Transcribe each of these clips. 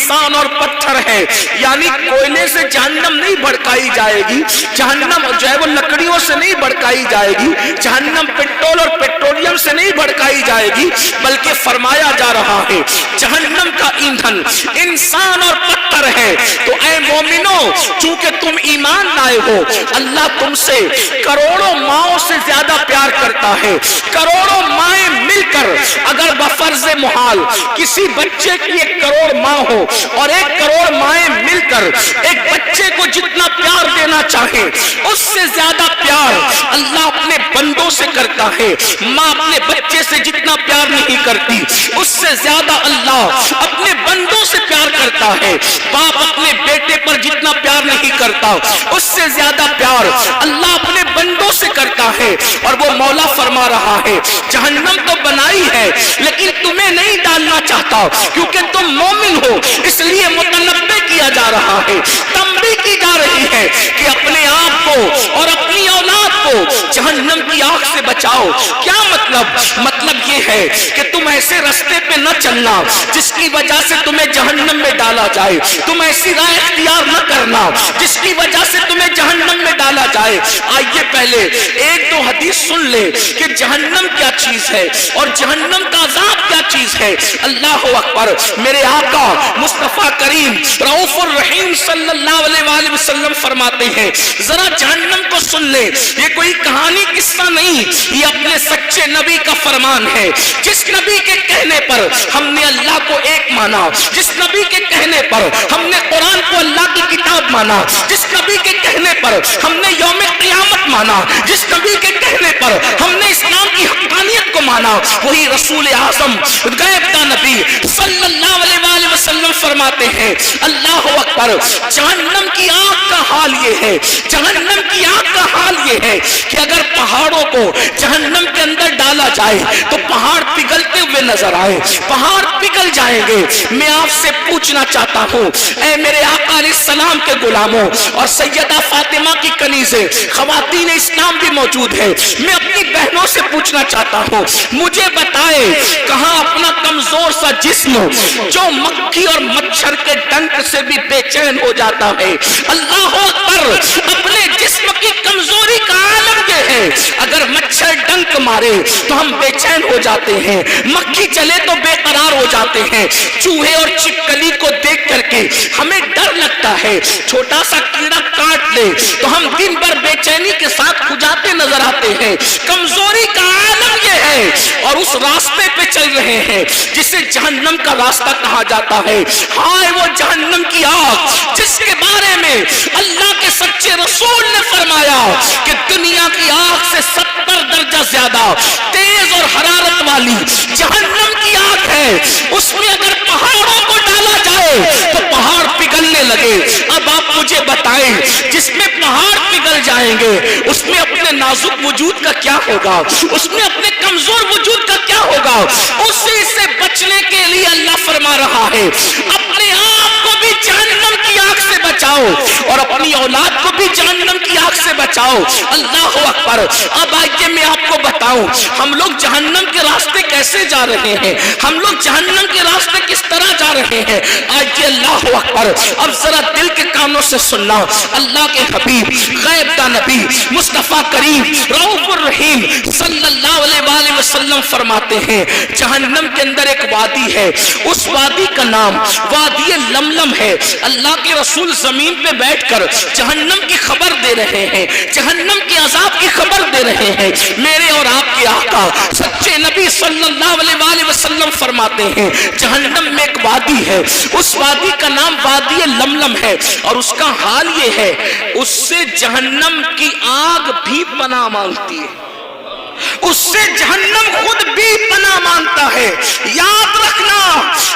انسان اور پتھر ہے، یعنی کوئلے سے جہنم نہیں بھڑکائی جائے گی، جہنم جو ہے وہ لکڑیوں سے نہیں بھڑکائی جائے گی، جہنم پٹرول اور پیٹرولیم سے نہیں بھڑکائی جائے گی، بلکہ فرمایا جا رہا ہے جہنم کا ایندھن انسان اور پتھر ہے۔ تو اے مومنو، چونکہ تم ایمان لائے ہو، اللہ تم سے کروڑوں ماؤں سے زیادہ پیار کرتا ہے۔ کروڑوں مائیں مل کر اگر بفرض محال کسی بچے کی 1 کروڑ ماں ہو اور 1 کروڑ مائیں مل کر ایک بچے کو جتنا پیار دینا چاہے، اس سے زیادہ پیار اللہ اپنے بندوں سے کرتا ہے۔ ماں اپنے بچے سے جتنا پیار نہیں کرتی، اس سے زیادہ اللہ اپنے بندوں سے پیار کرتا ہے۔ باپ اپنے بیٹے پر جتنا پیار نہیں کرتا، اس سے زیادہ پیار اللہ اپنے بندوں سے کرتا ہے۔ اور وہ مولا فرما رہا ہے جہنم تو بنائی ہے لیکن تمہیں نہیں ڈالنا چاہتا، کیونکہ تم مومن ہو، اس لیے متنبہ کیا جا رہا ہے، تنبیہ کی جا رہی ہے کہ اپنے آپ کو اور اپنی اولاد کو جہنم کی آگ سے بچاؤ۔ کیا مطلب یہ ہے کہ تم ایسے رستے پہ نہ چلنا جس کی وجہ سے تمہیں جہنم میں ڈالا جائے، تم ایسی راہ اختیار نہ کرنا جس کی وجہ سے تمہیں جہنم میں ڈالا جائے۔ آئیے پہلے 1-2 حدیث سن لے کہ جہنم کیا چیز ہے اور جہنم کا عذاب کیا چیز ہے۔ اللہ اکبر۔ میرے آقا مصطفیٰ کریم رؤوف الرحیم صلی اللہ علیہ وآلہ وسلم فرماتے ہیں ذرا جہنم کو سن لے، یہ کوئی کہانی قصہ نہیں، یہ اپنے سچے نبی کا فرمان ہے۔ جس نبی کے کہنے پر ہم نے اللہ کو ایک مانا، جس نبی کے کہنے پر ہم نے قرآن کو اللہ کی کتاب مانا، جس نبی کے کہنے پر ہم نے یوم قیامت مانا، جس نبی کے کہنے پر ہم نے اسلام کی حقانیت کو مانا، وہی رسول اعظم غیب کا نبی صلی اللہ علیہ وآلہ وسلم فرماتے ہیں اللہ اکبر، جہنم کی آگ کا حال یہ ہے، جہنم کی آگ کا حال یہ ہے کہ اگر پہاڑوں کو جہنم کے اندر ڈالا جائے تو پہاڑ پگھلتے ہوئے نظر آئے، پہاڑ پگھل جائیں گے۔ میں آپ سے پوچھنا چاہتا ہوں اے میرے آقا علیہ السلام کے غلاموں اور سیدہ فاطمہ کی کنیزیں، خواتین اسلام بھی موجود ہے، میں اپنی بہنوں سے پوچھنا چاہتا ہوں مجھے بتائے کہاں اپنا کمزور سا جسم جو مکھی اور مچھر کے ڈنک سے بھی بے چین ہو جاتا ہے، اللہ اکبر، اپنے جسم کی کمزوری کا عالم یہ ہے اگر مچھر ڈنک مارے تو ہم بے چین ہو جاتے ہیں، مکھی چلے تو بے قرار ہو جاتے ہیں، چوہے اور چپکلی کو دیکھ کر کے ہمیں ڈر لگتا ہے، چھوٹا سا کیڑا کاٹ لے تو ہم دن بھر بے چینی کے ساتھ کھجاتے نظر آتے ہیں۔ کمزوری کا عالم یہ ہے اور اس راستے پہ چل رہے ہیں جسے جہنم کا راستہ کہا جاتا ہے۔ ہائے وہ جہنم کی آگ جس کے بارے میں اللہ کے سچے رسول نے فرمایا کہ دنیا کی آگ سے 70 درجہ زیادہ تیز اور حرارت والی جہنم کی آگ ہے، اس میں اگر پہاڑوں کو ڈالا جائے تو پہاڑ پگھلنے لگے۔ اب آپ مجھے بتائیں جس میں پہاڑ پگھل جائیں گے اس میں اپنے نازک وجود کا کیا ہوگا، اس میں اپنے کمزور وجود کا کیا ہوگا؟ اسی سے بچنے کے لیے اللہ فرما رہا ہے اپنے آپ کو بھی جہنم کی آگ سے بچاؤ اور اپنی اولاد کو بھی جہنم کی آگ سے بچاؤ۔ اللہ اکبر۔ اب آئیے میں آپ کو بتاؤں ہم لوگ جہنم کے راستے کیسے جا رہے ہیں، ہم لوگ جہنم کے راستے کس طرح جا رہے ہیں۔ آئیے اللہ اکبر، اب ذرا دل کے کانوں سے سننا، اللہ کے حبیب غیب کا نبی مصطفیٰ کریم رؤوف الرحیم صلی اللہ علیہ وآلہ وسلم فرماتے ہیں جہنم کے اندر ایک وادی ہے، اس وادی کا نام وادی لملم ہے۔ اللہ کے رسول زمین پہ بیٹھ کر جہنم کی خبر دے رہے ہیں، جہنم کے عذاب کی خبر دے رہے ہیں۔ میرے اور آپ کے آقا سچے نبی صلی اللہ علیہ وآلہ وسلم فرماتے ہیں جہنم میں ایک وادی ہے، اس وادی کا نام وادی لملم ہے اور اس کا حال یہ ہے اس سے جہنم کی آگ بھی پناہ مانگتی ہے، اس سے جہنم خود بھی پناہ مانگتا ہے۔ یاد رکھنا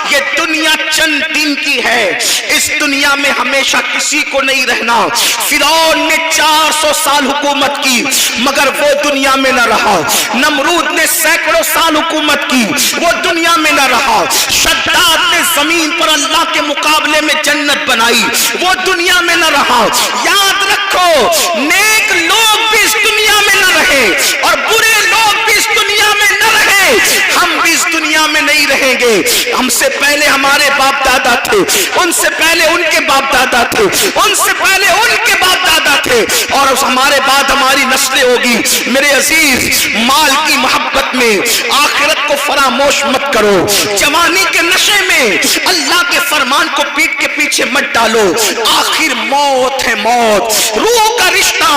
یہ دنیا چند دن کی ہے، اس دنیا میں ہمیشہ کسی کو نہیں رہنا۔ فرعون نے 400 سال حکومت کی مگر وہ دنیا میں نہ رہا، نمرود نے سینکڑوں سال حکومت کی وہ دنیا میں نہ رہا، شداد نے زمین پر اللہ کے مقابلے میں جنت بنائی وہ دنیا میں نہ رہا۔ یاد رکھو نیک لوگ بھی اس دنیا میں نہ رہے اور برے لوگ بھی اس دنیا میں نہ رہے، ہم بھی اس دنیا میں نہیں رہیں گے. ہم سے پہلے ہمارے باپ دادا تھے, ان سے پہلے ان کے باپ دادا تھے, ان سے پہلے ان کے باپ دادا تھے, اور ہمارے بعد ہماری نسلیں ہوگی. میرے عزیز, مال کی محبت میں آخرت کو فراموش مت کرو. جوانی کے نشے میں اللہ کے فرمان کو پیٹ کے پیچھے مت ڈالو. آخر موت ہے موت. روح کا رشتہ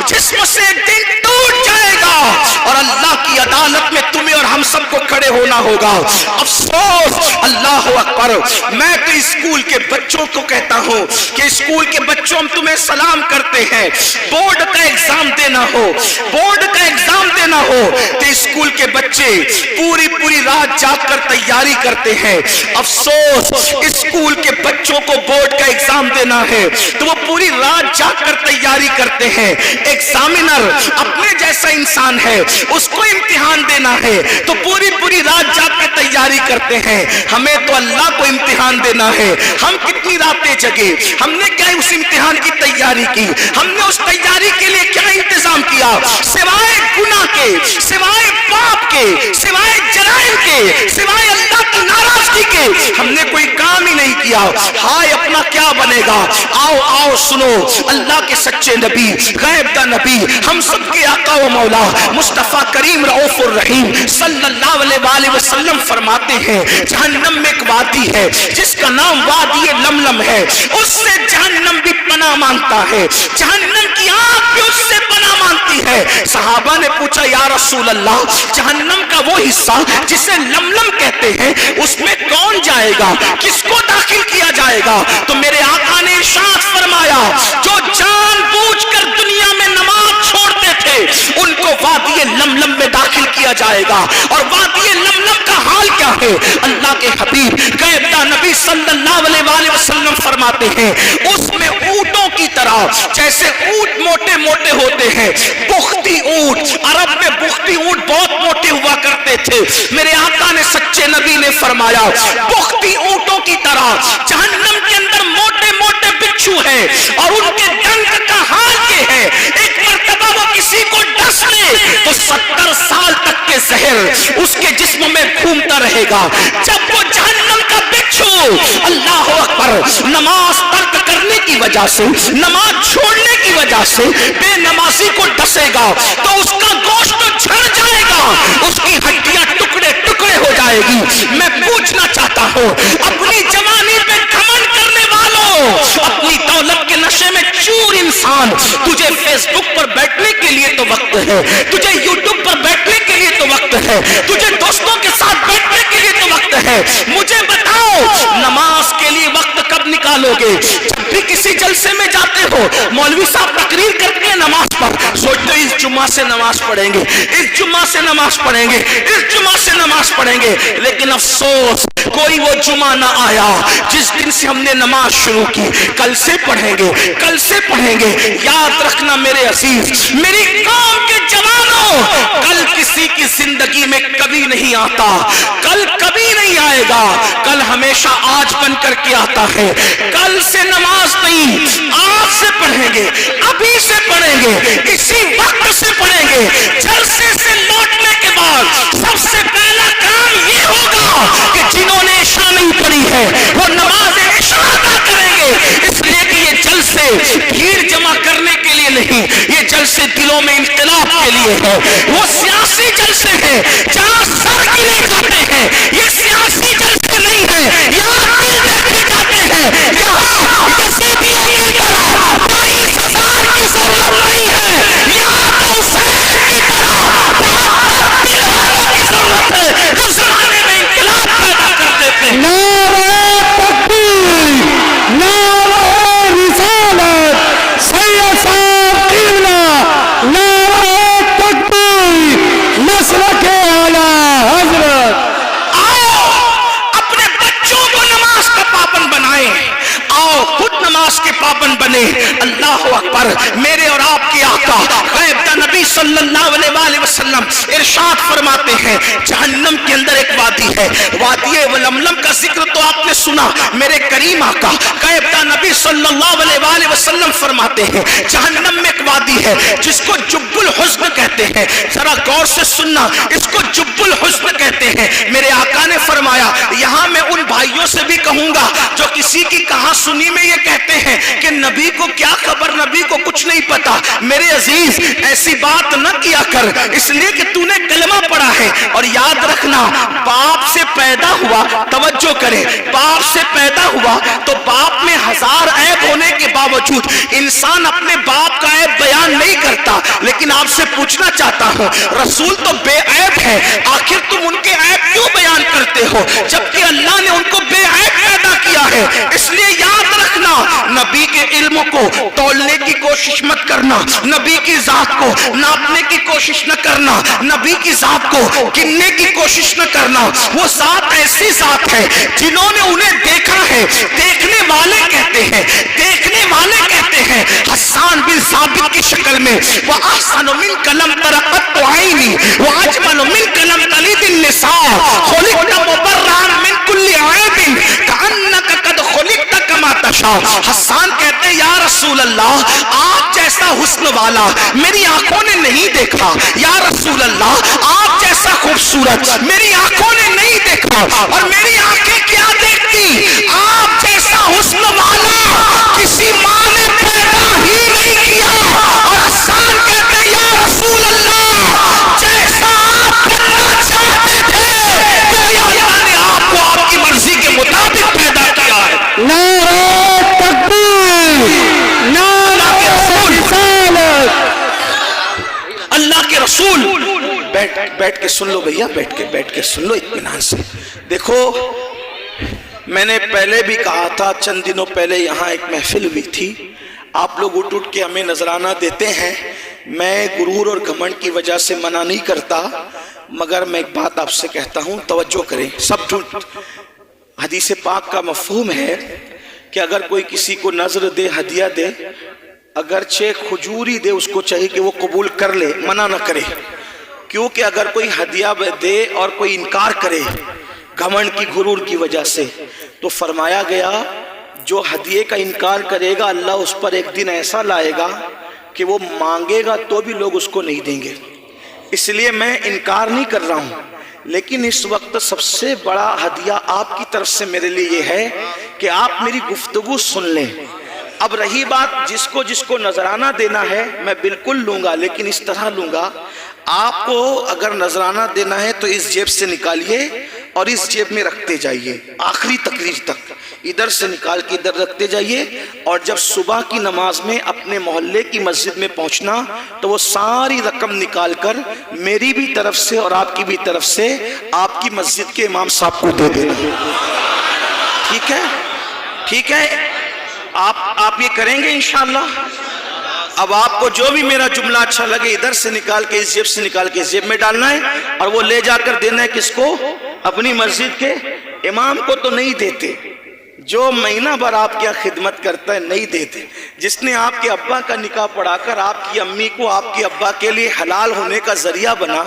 جسم سے ایک دن ٹوٹ جائے گا اور اللہ کی عدالت میں تمہیں اور ہم سب کو کھڑے ہونا ہوگا. افسوس, اللہ اکبر. میں تو اسکول کے بچوں کو کہتا ہوں کہ اسکول کے بچوں, ہم تمہیں سلام کرتے ہیں. بورڈ کا ایگزام دینا ہو, بورڈ کا ایگزام دینا ہو تو اسکول کے بچے پوری رات جاگ کر تیاری کرتے ہیں. افسوس, اسکول کے بچوں کو بورڈ کا ایگزام دینا ہے تو وہ پوری رات جاگ کر تیاری کرتے ہیں. ایگزامینر اپنے جیسا انسان ہے, اس کو امتحان دینا ہے تو پوری رات جاگ کر تیاری کرتے ہیں. ہمیں تو اللہ کو امتحان دینا ہے. ہم کتنی راتیں جگے, ہم نے کیا اس امتحان کی تیاری کی, ہم نے اس تیاری کے لیے کیا انتظام کیا, سوائے گناہ کے, سوائے پاپ کے, سوائے جرائم کے, سوائے اللہ کی ناراضگی کے ہم نے کوئی کام ہی نہیں کیا. ہائے اپنا کیا بنے گا. آؤ سنو, اللہ کے سچے نبی, غیب دا نبی, ہم سب کے آقا و مولا مصطفیٰ کریم رؤوف الرحیم صلی اللہ علیہ وسلم فرماتے ہیں, جہنم میں ایک وادی ہے جس کا نام وادی لملم ہے, اس سے جہنم بھی پناہ مانگتا ہے, جہنم کی آگ بھی اس سے پناہ مانگتی ہے. صحابہ نے پوچھا, یا رسول اللہ, جہنم کا وہ حصہ جسے لملم کہتے ہیں اس میں کون جائے گا, کس کو داخل کیا جائے گا؟ تو میرے آقا نے ارشاد فرمایا, جو جان بوجھ کر دنیا میں نماز چھوڑتے تھے ان کو وادی لملم میں داخل کیا جائے گا. اور وادی لملم کا حال کیا ہے؟ اللہ کے حبیب غیب دا نبی صلی اللہ علیہ وسلم فرماتے ہیں, اس میں اونٹوں کی طرح, جیسے اونٹ موٹے موٹے ہوتے ہیں, بختی اونٹ, عرب میں بختی اونٹ بہت موٹے ہوا کرتے تھے. میرے آقا نے سچے نبی نے فرمایا, بختی اونٹوں کی طرح جہنم کے اندر موٹے موٹے بچھو ہیں اور ان کے ڈنک کا حال یہ ہے, ایک مرتبہ وہ کسی کو ڈس لے تو 70 سال تک کے زہر اس کے جسم میں گھومتا رہے گا. جب وہ جہنم کا بچھو, اللہ اکبر, نماز ترک کرنے کی وجہ سے, نماز چھوڑنے کی وجہ سے بے نمازی کو ڈسے گا تو اس کا گوشت جھڑ جائے گا, اس کی ہڈیاں ٹکڑے ٹکڑے ہو جائے گی. میں پوچھنا چاہتا ہوں, اپنی جوانی پہ گھمنڈ کرنے والوں, اپنی دولت کے نشے میں چور انسان, تجھے فیس بک پر بیٹھنے کے لیے تو وقت ہے, تجھے یوٹیوب پر بیٹھنے کے لیے تو وقت ہے, تجھے دوستوں کے ساتھ بیٹھنے کے لیے تو وقت ہے. مجھے بتاؤ, نماز کے لیے وقت کب نکالو گے؟ جب بھی کسی جلسے میں جاتے ہو, مولوی صاحب تقریر کرتے ہیں نماز پر, سوچتے ہو اس جمعہ سے نماز پڑھیں گے, اس جمعہ سے نماز پڑھیں گے, اس جمعہ سے نماز پڑھیں گے. لیکن افسوس, کوئی وہ جمعہ نہ آیا جس دن سے ہم نے نماز شروع کی. کل سے پڑھیں گے, کل سے پڑھیں گے. یاد رکھنا میرے عزیز, میری قوم کے جوانوں, کل کسی کی زندگی میں کبھی نہیں آتا, کل کبھی نہیں آئے گا. کل ہمیشہ آج بن کر کے آتا ہے. کل سے نماز نہیں, آج سے پڑھیں گے, ابھی سے پڑھیں گے, اسی وقت سے پڑھیں گے. جلسے سے لوٹنے کے بعد سب سے پہلا کام یہ ہوگا کہ جنہوں نے عشاء نہیں پڑھی ہے وہ نماز عشاء ادا کریں گے. اس لیے کہ یہ جلسے بھیڑ جمع کرنے کے لیے نہیں, یہ جلسے دلوں میں انقلاب کے لیے ہے. وہ سیاسی جلسے ہیں جہاں سر گرے جاتے ہیں, یہ سیاسی جلسے نہیں ہیں یہاں دل دیکھے جاتے ہیں. یہاں کسی بھی کی طرح کوئی سزار کی ضرورت نہیں ہے, یہاں تو حسین کی طرح دل والوں کی ضرورت ہے جو زمانے میں انقلاب پیدا کر دیتے ہیں. نعرہ تکبیر, نعرہ رسالت, سید صاحب قبلہ, نعرہ تکبیر, مسلک اعلیٰ حضرت. آؤ اپنے بچوں کو نماز کا پابند بنائیں, آؤ خود نماز کے پابند بنے. اللہ اکبر. میرے اور آپ کے آقا غیب دا نبی صلی اللہ علیہ وسلم ارشاد فرماتے ہیں, جہنم کے اندر ایک وادی ہے, وادی لملم کا ذکر تو آپ نے سنا. میرے کریم آقا غیب دا نبی صلی اللہ علیہ وسلم فرماتے ہیں, جہنم میں ایک وادی ہے جس کو جب जुब्बुल हुस्न कहते हैं। जरा गौर से सुनना, इसको जुब्बुल हुस्न कहते हैं। मेरे आका ने फरमाया, यहां मैं उन भाइयों से भी कहूंगा जो किसी की कहा सुनी में ये कहते हैं कि नबी को क्या खबर, नबी को कुछ नहीं पता। मेरे अजीज, ऐसी बात न किया कर, इसलिए कि तूने कलमा पढ़ा है। और याद रखना, बाप से पैदा हुआ, तवज्जो करें, बाप से पैदा हुआ तो बाप में हजार ऐब होने के बावजूद इंसान अपने बाप का ऐब बयान नहीं करता। लेकिन आपसे पूछना चाहता हूं, रसूल तो बेऐब है, आखिर तुम उनके ऐब क्यों बयान करते हो, जबकि अल्लाह ने उनको बेऐब पैदा किया है। इसलिए याद रखना, नबी के इल्म को तौलने की कोशिश मत करना, नबी की जात को नापने की कोशिश न करना, नबी की जात को गिनने की कोशिश न करना। वो जात ऐसी जात है जिन्होंने उन्हें देखा है। देखने वाले कहते हैं, देखने वाले कहते हैं, हस्सान बिन साबित की शक्ल में, वो अहसन मिन कलम तरक़त आईनी, वो अजमल मिन कलम तलीदिन निसा, खुलिक़त मुबर्रअन मिन कुल्ली ऐबिन, कअन्नका कद खुलिक़त कमा तशा। हस्सान कहते हैं, या रसूल अल्लाह, आप जैसा हुस्न वाला मेरी आंखों ने नहीं देखा। या रसूल अल्लाह, आप जैसा खूबसूरत मेरी आंखों ने नहीं देखा। और मेरी आंखें क्या देखती, आप जैसा हुस्न वाला किसी माँ ने पैदा ही नहीं किया। और हस्सान कहते हैं, या रसूल अल्लाह, जैसा आप करना चाहते थे, मेरी अल्लाह ने आपको आपकी मर्जी के मुताबिक पैदा किया है। नारे तकबीर, नारे रिसालत। अल्लाह के रसूल, बैठ के सुन लो भैया, बैठ के सुन लो इत्मीनान से। देखो, मैंने पहले भी कहा था, चंद दिनों पहले यहाँ एक महफिल हुई थी, आप लोग उठ के हमें नजराना देते हैं। मैं गुरूर और घमंड की वजह से मना नहीं करता, मगर मैं एक बात आपसे कहता हूँ, तवज्जो करें सब। हदीस पाक का मफहूम है कि अगर कोई किसी को नजर दे, हदिया दे, अगरचे खजूरी दे, उसको चाहिए कि वो कबूल कर ले, मना ना करे। क्योंकि अगर कोई हदिया दे और कोई इनकार करे घमंड की, गुरूर की वजह से, तो फरमाया गया जो हदिये का इनकार करेगा, अल्लाह उस पर एक दिन ऐसा लाएगा कि वो मांगेगा तो भी लोग उसको नहीं देंगे। इसलिए मैं इनकार नहीं कर रहा हूँ, लेकिन इस वक्त सबसे बड़ा हदिया आपकी तरफ से मेरे लिए ये है कि आप मेरी गुफ्तगू सुन लें। अब रही बात जिसको जिसको नजराना देना है, मैं बिल्कुल लूंगा, लेकिन इस तरह लूंगा, आपको अगर नजराना देना है तो इस जेब से निकालिए और इस जेब में रखते जाइए आखिरी तकरीर तक, इधर से निकाल के इधर रखते जाइए। और जब सुबह की नमाज में अपने मोहल्ले की मस्जिद में पहुंचना, तो वो सारी रकम निकाल कर मेरी भी तरफ से और आपकी भी तरफ से आपकी मस्जिद के इमाम साहब को दे देना। ठीक है, ठीक है, आप ये करेंगे इंशाअल्लाह। अब आपको जो भी मेरा जुमला अच्छा लगे, इधर से निकाल के इस जेब से निकाल के इस जेब में डालना है, और वो ले जाकर देना है किसको, अपनी मस्जिद के इमाम को। तो नहीं देते, जो महीना भर आपकी खिदमत करता है नहीं देते। जिसने आपके अब्बा का निकाह पढ़ाकर आपकी अम्मी को आपके अब्बा के लिए हलाल होने का जरिया बना,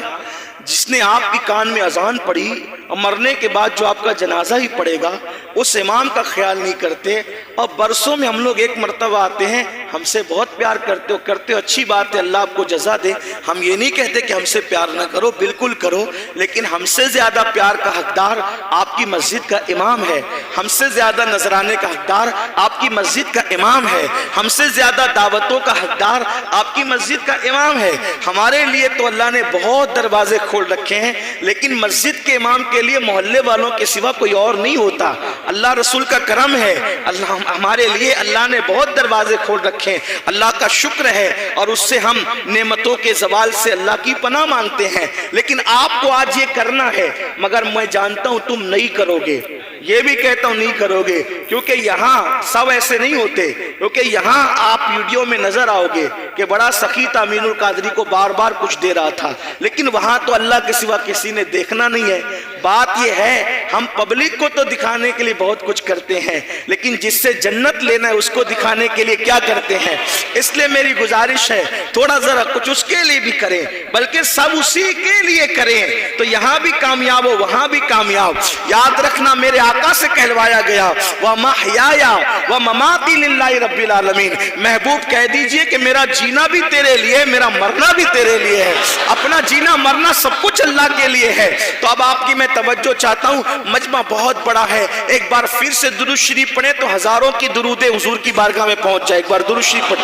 जिसने आपकी कान में अजान पढ़ी, और मरने के बाद जो आपका जनाजा ही पड़ेगा, उस इमाम का ख्याल नहीं करते। और बरसों में हम लोग एक मर्तबा आते हैं, हमसे बहुत प्यार करते हो, अच्छी बात है, अल्लाह आपको जजा दे। हम ये नहीं कहते कि हमसे प्यार ना करो, बिल्कुल करो, लेकिन हमसे ज्यादा प्यार का हकदार आपकी मस्जिद का इमाम है। हमसे ज्यादा नजराने का हकदार आपकी मस्जिद का इमाम है। हमसे ज्यादा दावतों का हकदार आपकी मस्जिद का इमाम है। हमारे लिए तो अल्लाह ने बहुत दरवाजे खोल रखे हैं, लेकिन मस्जिद के इमाम के लिए मोहल्ले वालों के सिवा कोई और नहीं होता। अल्लाह रसूल का करम है, अल्लाह हमारे लिए अल्लाह ने बहुत दरवाजे खोल रखे हैं। अल्लाह का शुक्र है, और उससे हम नेमतों के जवाल से अल्लाह की पनाह मांगते हैं। लेकिन आपको आज ये करना है, मगर मैं जानता हूं तुम नहीं करोगे, ये भी कहता हूं नहीं करोगे, क्योंकि यहाँ सब ऐसे नहीं होते। क्योंकि यहाँ आप वीडियो में नजर आओगे कि बड़ा सखी था, अमीनुल कादरी को बार बार कुछ दे रहा था, लेकिन वहां तो अल्लाह के सिवा किसी ने देखना नहीं है। बात यह है, हम पब्लिक को तो दिखाने के लिए बहुत कुछ करते हैं, लेकिन जिससे जन्नत लेना है उसको दिखाने के लिए क्या करते हैं। इसलिए मेरी गुजारिश है, थोड़ा जरा कुछ उसके लिए भी करें, बल्कि सब उसी के लिए करें, तो यहाँ भी कामयाब हो, वहां भी कामयाब। याद रखना, मेरे आका से कहलवाया गया, व महयाया व ममाती लिल्लाहि रब्बिल आलमीन। महबूब कह दीजिए कि मेरा जीना भी तेरे लिए, मेरा मरना भी तेरे लिए है, अपना जीना मरना सब कुछ अल्लाह के लिए है। तो अब आपकी मैं तवज्जो चाहता हूँ, मजमा बहुत बड़ा है, एक बार फिर से दुरूद शरीफ पढ़े तो हजारों की दुरूदे हुजूर की बारगाह में पहुंच जाए। एक बार दुरूद शरीफ पढ़े।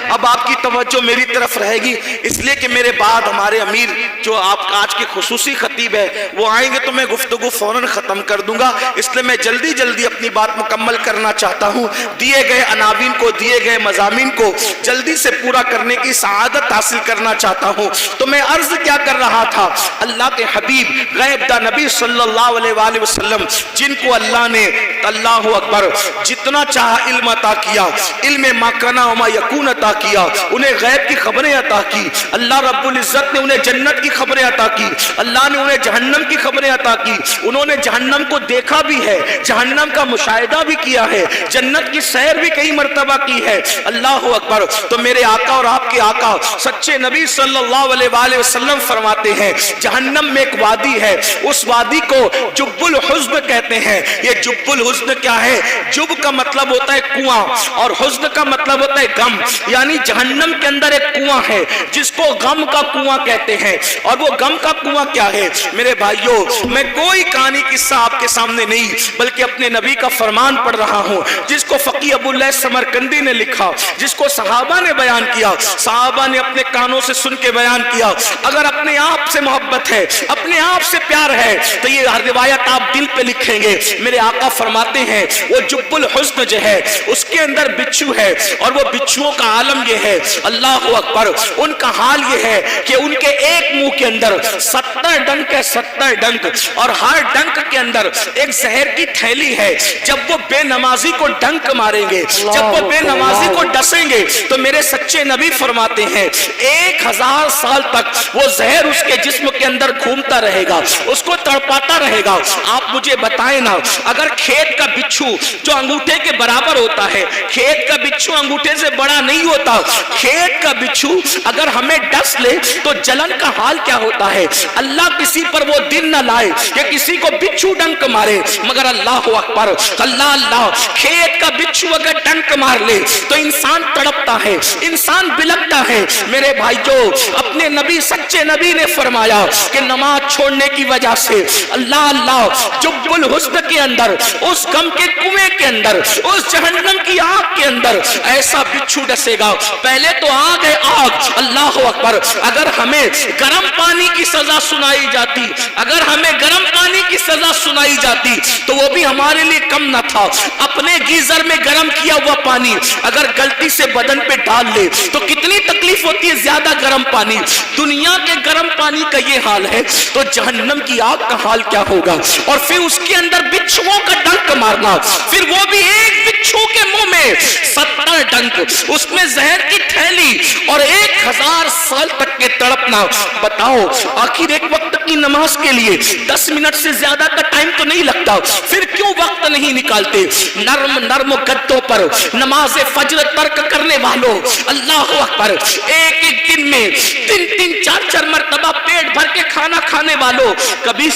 अब आपकी तवज्जो मेरी तरफ रहेगी, इसलिए कि मेरे बाद हमारे अमीर जो आप आज के खुसूसी खतीब है वो आएंगे तो मैं गुफ्तगू फौरन खत्म कर दूंगा, इसलिए मैं जल्दी जल्दी अपनी बात मुकम्मल करना चाहता हूँ। दिए गए अनावीन को, दिए गए मजामीन को जल्दी से पूरा करने की सआदत हासिल करना चाहता हूँ। तो मैं अर्ज क्या कर रहा था, अल्लाह के हबीब गैब दा नबी सल्लल्लाहु अलैहि वसल्लम जिनको अल्लाह ने अल्लाहु अकबर जितना चाहा इल्म अता किया, इल्म माकाना वमा यकून अता किया, उन्हें गैब की खबरें अता की। अल्लाह रब्बुल इज्जत ने उन्हें जन्नत की खबरें अता की, अल्लाह ने उन्हें जहन्नम की खबरें अता की। उन्होंने जहन्नम को देखा भी है, जहन्नम का मुशाहिदा भी किया है, जन्नत की सैर भी कई मर्तबा की है। अल्लाह अकबर। तो मेरे आका और आपके आका सच्चे नबी सल्लल्लाहु अलैहि वसल्लम फरमाते हैं जहन्नम में एक वादी है, उस वादी को जुब्बुल हुज़्न कहते हैं। ये जुब्बुल हुज़्न क्या है? जुब का मतलब होता है कुआं और हुज़्न का मतलब होता है गम, यानी जहन्नम के अंदर एक कुआं है जिसको गम का कुआं कहते हैं। और वो गम का कुआं क्या है मेरे भाइयों? मैं कोई कहानी किस्सा आपके सामने नहीं बल्कि अपने नबी का फरमान पढ़ रहा हूं, जिसको फकी अबुल्लाह समरकंदी ने लिखा, जिसको सहाबा ने बयान किया, सहाबा ने अपने कानों से सुन के बयान किया। अगर अपने आप से मोहब्बत है, अपने आप से प्यार है तो ये रिवायत आप दिल पे लिखेंगे। मेरे आका फरमाते हैं वो जुब्बुल हुस्न जो है उसके अंदर बिच्छू है और वो बिच्छुओं का आलम ये है, अल्लाह अकबर, उनका हाल ये है कि उनके एक मुंह के अंदर 70 डंक है, 70 डंक, और हर डंक के अंदर एक जहर की थैली है। जब वो बेनमाजी को डंक मारेंगे, जब वो बेनमाजी को डसेंगे तो मेरे सच्चे नबी फरमाते हैं 1000 साल तक वो जहर उसके जिस्म के अंदर घूमता रहेगा, उसको तड़पाता रहेगा। आप मुझे बताएं ना, अगर खेत का बिच्छू जो अंगूठे के बराबर होता है, खेत का बिच्छू अंगूठे से बड़ा नहीं होता, खेत का बिच्छू अगर हमें डस ले तो जलन का हाल क्या होता है। अल्लाह किसी पर वो दिन न लाए कि किसी को बिच्छू डंक मारे, मगर अल्लाह अकबर, अल्लाह अल्लाह, खेत का बिच्छू अगर डंक मार ले तो इंसान तड़पता है, इंसान बिलकता है। मेरे भाइयों, अपने नबी सच्चे नबी ने फरमाया कि नमाज छोड़ने की वजह से अल्लाह अल्लाह जुब्बुल हुस्न के अंदर, उस गम के कुएं के अंदर, उस जहन्नम की आग के अंदर ऐसा बिच्छू डसेगा। पहले तो आग है, आग, अल्लाह अकबर। अगर हमें गर्म पानी की सजा सुनाई जाती, अगर हमें गर्म पानी की सजा सुनाई जाती तो वो भी हमारे लिए कम न था। अपने गीजर में गर्म किया हुआ पानी अगर गलती से बदन पे डाल ले तो कितनी तकलीफ होती है, ज्यादा गर्म पानी। दुनिया के गर्म पानी का ये हाल है तो जहन्नम की आग का हाल क्या होगा। और फिर उसके अंदर बिच्छुओं का डंक मारना, फिर वो भी एक बिच्छू के मुंह में 70 डंक, उसमें जहर की थैली और 1000 साल तक के तड़पना। बताओ, आखिर एक वक्त की नमाज के लिए 10 मिनट से ज्यादा का टाइम तो नहीं लगता, फिर क्यों वक्त नहीं निकालते? नर्म नर्म गद्दों पर नमाज फज्र तर्क करने वालों, अल्लाह अकबर, एक एक दिन में 3-3, 4-4 मरतबा पेट भर के खाना खाने वालों, कभी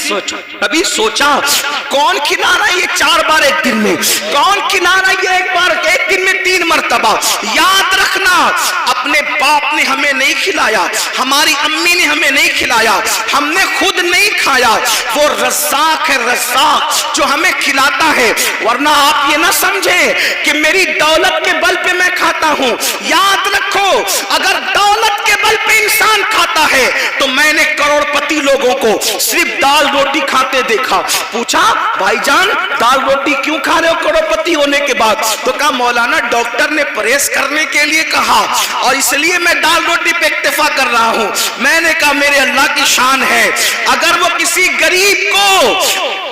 सोचा कौन खिला रहा है ये 4 बार एक दिन में? कौन खिला रहा है ये एक दिन में 3 मरतबा? याद रखना, अपने बाप ने हमें नहीं खिलाया, हमारी अम्मी ने हमें नहीं खिलाया, हमने खुद नहीं खाया, वो रज़्ज़ाक़ है, रज़्ज़ाक़ जो हमें खिलाता है। वरना आप ये ना समझे कि मेरी दौलत के बल पे मैं खाता हूं। याद रखो, अगर दौलत के बल पे इंसान खाता है तो मैंने करोड़पति लोगों को सिर्फ दाल रोटी खाते देखा। पूछा, भाईजान दाल रोटी क्यों खा रहे हो करोड़पति होने के बाद? तो कहा, मौलाना डॉक्टर ने परहेज करने के लिए कहा और इसलिए मैं दाल रोटी पे इक्तिफा कर रहा हूं। मैंने कहा, मेरे अल्लाह की शान है, अगर वो किसी गरीब को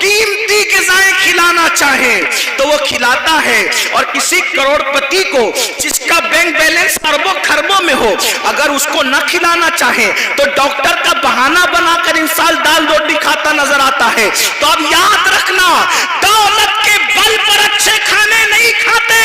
कीमती ग़िज़ाएं खिलाना चाहे तो वो खिलाता है, और किसी करोड़पति को जिसका बैंक बैलेंस अरबों खरबों में हो, अगर उसको न खिलाना चाहे तो डॉक्टर का बहाना बनाकर इंसान दाल रोटी खाता नजर आता है। तो अब याद रखना, दौलत के बल पर अच्छे खाने नहीं खाते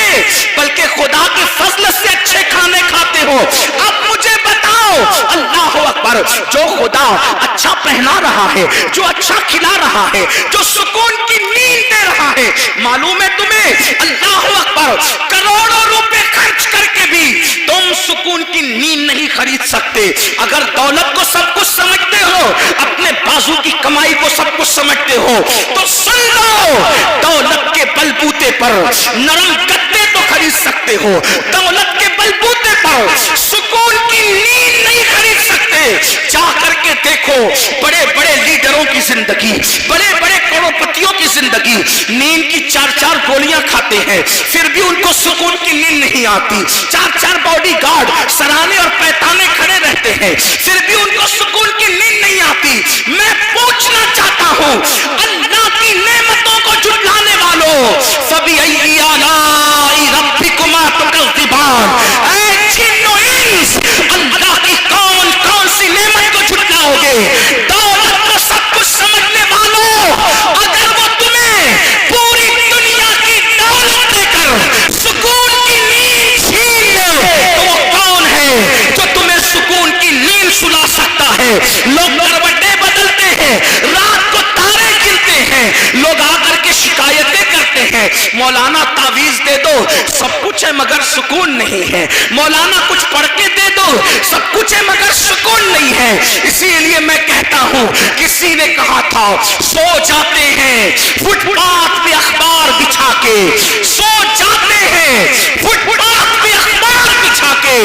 बल्कि खुदा के फजल से अच्छे खाने खाते हो। अब मुझे बताओ, अल्लाह अकबर, اکبر, جو خدا اچھا پہنا رہا ہے, جو اچھا کھلا رہا ہے, جو سکون کی نیند دے رہا ہے, معلوم ہے تمہیں اللہ اکبر کروڑوں روپے خرچ کر کے بھی تم سکون کی نیند نہیں خرید سکتے. اگر دولت کو سب کچھ سمجھتے ہو, اپنے بازو کی کمائی کو سب کچھ سمجھتے ہو, تو سن لو, دولت کے بلبوتے پر نرم گدے تو خرید سکتے ہو, دولت کے بلبوتے پر سکون کی نیند نہیں خرید سکتے. جا کر کے دیکھو بڑے بڑے لیڈروں کی زندگی, بڑے بڑے کروڑپتیوں کی زندگی, نیند کی 4 گولیاں کھاتے ہیں پھر بھی ان کو سکون کی نیند نہیں آتی. 4 باڈی گارڈ سرانے اور پیتانے کھڑے رہتے ہیں پھر بھی ان کو سکون کی نیند نہیں آتی. میں پوچھنا چاہتا ہوں, اللہ کی نعمتوں کو جھٹلانے والوں, فبأي آلاء ربكما تكذبان, اے جن و انس, اللہ کی کون کون سی نعمت کو جھٹلاؤ گے؟ دولت کو سب کچھ سمجھنے والوں, اگر وہ تمہیں پوری دنیا کی دولت دے کر سکون کی نیند چھین لے, تو وہ کون ہے جو تمہیں سکون کی نیند سلا سکتا ہے؟ لوگ کروٹیں بدلتے ہیں, رات کو تارے گرتے ہیں, لوگ آ کر کے شکایتیں کرتے ہیں, مولانا تعویذ دے دو, سب کچھ ہے مگر سکون نہیں ہے, مولانا کچھ پڑھ کے دے دو, سب کچھ ہے مگر سکون نہیں ہے. اسی لیے میں کہتا ہوں, کسی نے کہا تھا سو جاتے ہیں فٹ پاتھ پہ اخبار بچھا کے, سو جاتے ہیں فٹ پاتھ پہ اخبار بچھا کے,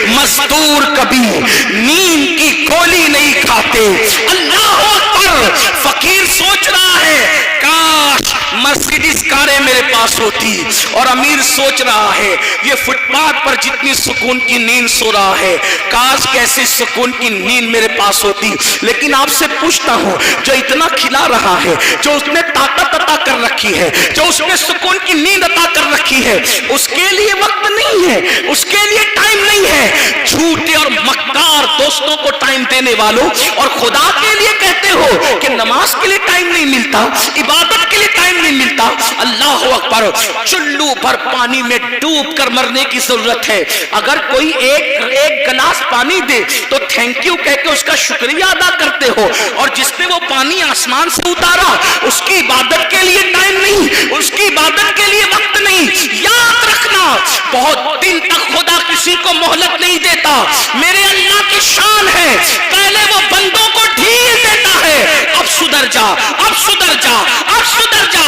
مزدور کبھی نیند کی گولی نہیں کھاتے. اللہ اکبر. فقیر سوچ رہا ہے کاش مرسیڈیز کاریں میرے پاس ہوتی, اور امیر سوچ رہا ہے یہ فٹ پاتھ پر جتنی سکون کی نیند سو رہا ہے, کاش کیسی سکون کی نیند میرے پاس ہوتی. لیکن آپ سے پوچھتا ہوں, جو اتنا کھلا رہا ہے, جو اس نے طاقت عطا کر رکھی ہے, جو اس نے سکون کی نیند عطا کر رکھی ہے, اس کے لیے وقت نہیں ہے, اس کے لیے ٹائم نہیں ہے. جھوٹے اور مکار دوستوں کو ٹائم دینے والوں, اور خدا کے لیے کہتے ہو کہ نماز کے لیے ٹائم نہیں ملتا, عبادت کے لیے ٹائم نہیں ملتا. اللہ اکبر. چلو بھر پانی میں ڈوب کر مرنے کی ضرورت ہے. اگر کوئی ایک گلاس پانی دے تو تھینک یو کہہ کے اس کا شکریہ ادا کرتے ہو, اور جس نے وہ پانی آسمان سے اتارا اس کی عبادت کے لیے ٹائم نہیں, اس کی عبادت کے لیے وقت نہیں. یاد رکھنا, بہت دن تک خدا کسی کو مہلت نہیں دیتا. میرے اللہ کی شان ہے, پہلے وہ بندوں کو ڈھیل دیتا ہے, اب سدھر جا, اب سدھر جا, اب سدھر جا.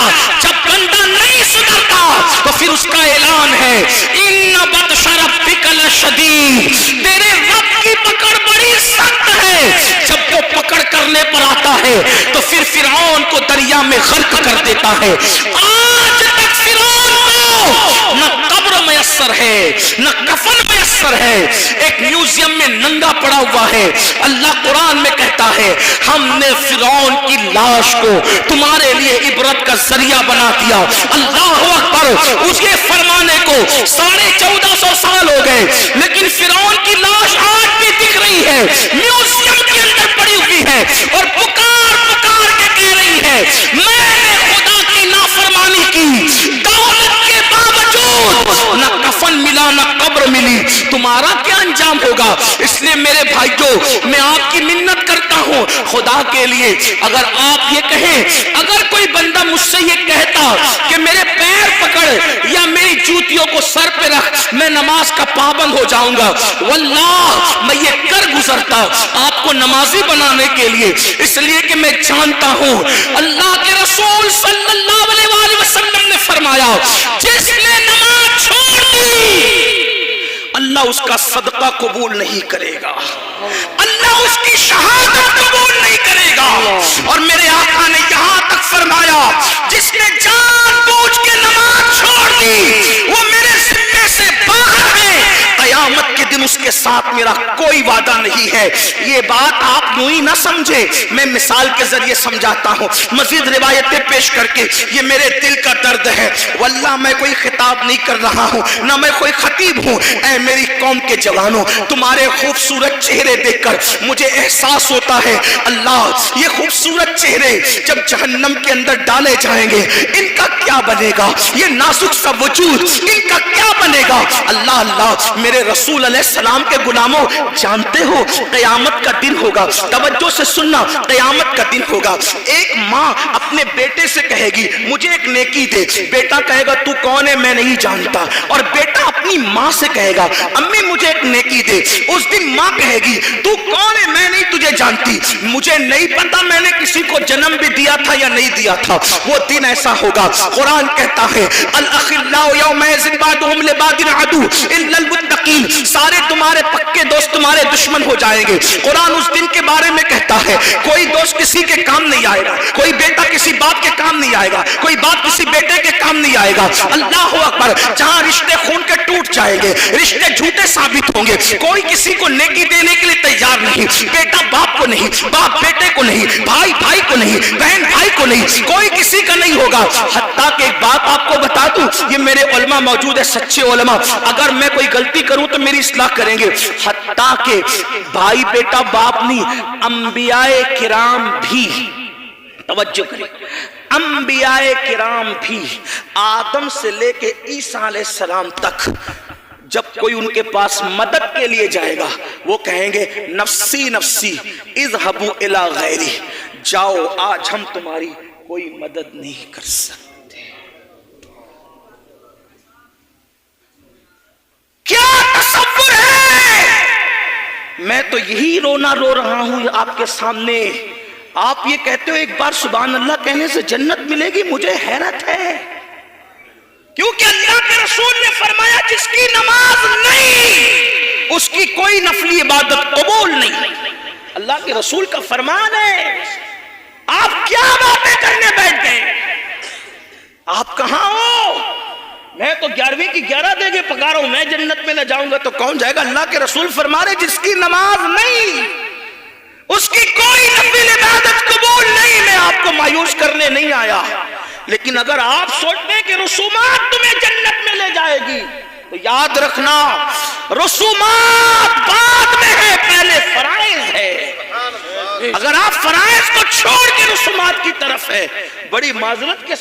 جب بندہ نہیں سدھرتا تو پھر اس کا اعلان ہے ان بطش ربک لشدید, تیرے رب کی پکڑ بڑی سخت ہے. جب وہ پکڑ کرنے پر آتا ہے تو پھر فرعون کو دریا میں غرق کر دیتا ہے. آج تک فرعون کو نہ قبر میسر ہے نہ کفن میسر ہے, ایک میوزیم میں ننگا پڑا ہوا ہے. اللہ قرآن میں کہتا ہے ہم نے فرعون کی لاش کو تمہارے لیے عبرت کا ذریعہ بنا دیا. اللہ اکبر. اس کے فرمانے کو 1450 سال ہو گئے, لیکن فرعون کی لاش آج بھی دکھ رہی ہے, میوزیم کے اندر پڑی ہوئی ہے, اور پکار پکار کے کہہ رہی ہے میں نے خدا کی نافرمانی کی, دولت کے باوجود نہ کفن ملا نہ قبر ملی. تمہارا کیا انجام ہوگا؟ اس لیے میرے بھائیوں, میں آپ کی منت کرتا ہوں خدا کے لیے, اگر آپ یہ کہیں, اگر کوئی بندہ مجھ سے یہ کہتا کہ میرے پیر پکڑ یا میری جوتیوں کو سر پہ رکھ میں نماز کا پابند ہو جاؤں گا, واللہ میں یہ کر گزرتا آپ کو نمازی بنانے کے لیے. اس لیے کہ میں جانتا ہوں اللہ کے رسول صلی اللہ علیہ وسلم نے فرمایا جس نے نماز چھوڑ دی اللہ اس کا صدقہ قبول نہیں کرے گا, اللہ اس کی شہادت قبول نہیں کرے گا. اور میرے آقا نے یہاں تک فرمایا جس نے جان بوجھ کے نماز چھوڑ دی وہ میرے ذمے سے باہر ہے, قیامت کے دن اس کے ساتھ میرا کوئی وعدہ نہیں ہے. یہ بات آپ یوں ہی نہ سمجھے, میں مثال کے ذریعے سمجھاتا ہوں, مزید روایتیں پیش کر کے. یہ میرے دل کا درد ہے, واللہ میں کوئی خطاب نہیں کر رہا ہوں, نہ میں کوئی خطیب ہوں. اے میری قوم کے جوانوں, تمہارے خوبصورت چہرے دیکھ کر مجھے احساس ہوتا ہے اللہ یہ خوبصورت چہرے جب جہنم کے اندر ڈالے جائیں گے ان کا کیا بنے گا, یہ نازک سا وجود ان کا کیا بنے گا. اللہ اللہ, میرے رسول अलैहिस्सलाम के गुलामों, जानते हो क़यामत का दिन होगा, तवज्जो से सुनना, क़यामत का दिन होगा। एक माँ अपने बेटे से कहेगी मुझे एक नेकी दे, बेटा कहेगा तू कौन है मैं नहीं जानता, और बेटा अपनी माँ से कहेगा अम्मी मुझे एक नेकी दे। उस दिन माँ कहेगी तू कौन है मैं नहीं तुझे जानती, मुझे नहीं पता मैंने किसी को जन्म भी दिया था या नहीं दिया था। वो दिन ऐसा होगा, कुरान कहता है अल अखिल्लाउ यौमइज़िन बादुहुम लिबादिन अदू इल्लल मुत्तकीन, सारे तुम्हारे पक्के दोस्त तुम्हारे दुश्मन हो जाएंगे। कुरान उस दिन के बारे में कहता है कोई दोस्त किसी के काम नहीं आएगा, कोई बेटा किसी बाप के काम नहीं आएगा, कोई बाप किसी बेटे के काम नहीं आएगा। अल्लाह अकबर, जहां रिश्ते खून के टूट जाएंगे, रिश्ते झूठे साबित होंगे, कोई किसी को नेकी देने के लिए तैयार नहीं, बेटा बाप को नहीं, बाप बेटे को नहीं, भाई भाई को नहीं, बहन भाई को नहीं, कोई किसी का नहीं होगा। हत्ता कि एक बात आपको बता दूं, ये मेरे उलमा मौजूद है, सच्चे उलमा, अगर मैं कोई गलती करूं तो मेरी इस्लाह करेंगे। हत्ता के भाई बेटा बाप नहीं, अंबियाए किराम भी, तवज्जो करें, अंबियाए किराम भी आदम से लेके ईसा अलैहिस्सलाम तक जब कोई उनके पास मदद के लिए जाएगा वो कहेंगे नफ्सी नफ्सी इज़हबू इला गैरी, जाओ आज हम तुम्हारी कोई मदद नहीं कर सकते। क्या तसव्वुर है, मैं तो यही रोना रो रहा हूं आपके सामने। आप ये कहते हो एक बार सुभान अल्लाह कहने से जन्नत मिलेगी, मुझे हैरत है, क्योंकि अल्लाह के रसूल ने फरमाया जिसकी नमाज नहीं उसकी कोई नफली इबादत कबूल नहीं। अल्लाह के रसूल का फरमान है। आप क्या बातें करने बैठ गए, आप कहां हो? मैं तो 11वीं की 11 देके पका रहा हूं, मैं जन्नत में न जाऊंगा तो कौन जाएगा? अल्लाह के रसूल फरमा रहे जिसकी नमाज नहीं उसकी कोई नफली इबादत कबूल नहीं। मैं आपको मायूस करने नहीं आया, लेकिन अगर आप सोचते हैं कि रसूमात तुम्हें जन्नत में ले जाएगी तो याद रखना रसूमात बाद में है, पहले फराइज है। अगर आप फराइज को छोड़ के रसूमात की तरफ है, बड़ी माजरत के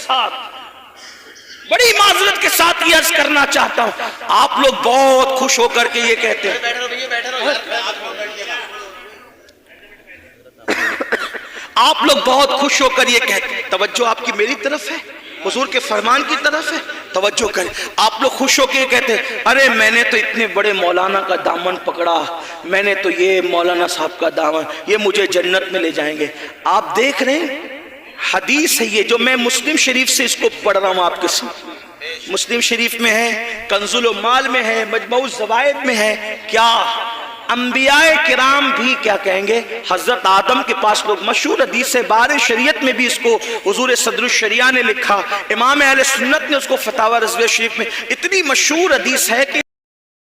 साथ ये अर्ज करना चाहता हूं, आप लोग बहुत खुश होकर के ये कहते हैं, आप लोग बहुत खुश होकर ये कहते हैं, तवज्जो आपकी मेरी तरफ है, हुजूर के फरमान की तरफ है, तवज्जो करें। आप लोग खुश होकर ये कहते हैं अरे मैंने तो इतने बड़े मौलाना का दामन पकड़ा, मैंने तो ये मौलाना साहब का दामन, ये मुझे जन्नत में ले जाएंगे। आप देख रहे हैं हदीस है ये, जो मैं मुस्लिम शरीफ से इसको पढ़ रहा हूं आपके साथ, मुस्लिम शरीफ में है, कंजुल माल में है, मजमऊ ज़वाइद में है। क्या अंबियाए किराम भी क्या कहेंगे, हजरत आदम के पास लोग, मशहूर हदीस है, बारे शरीयत में भी इसको हुजूर सदरुश शरिया ने लिखा, इमाम अहले सुन्नत ने उसको फतावा रज़विया शरीफ में, इतनी मशहूर हदीस है कि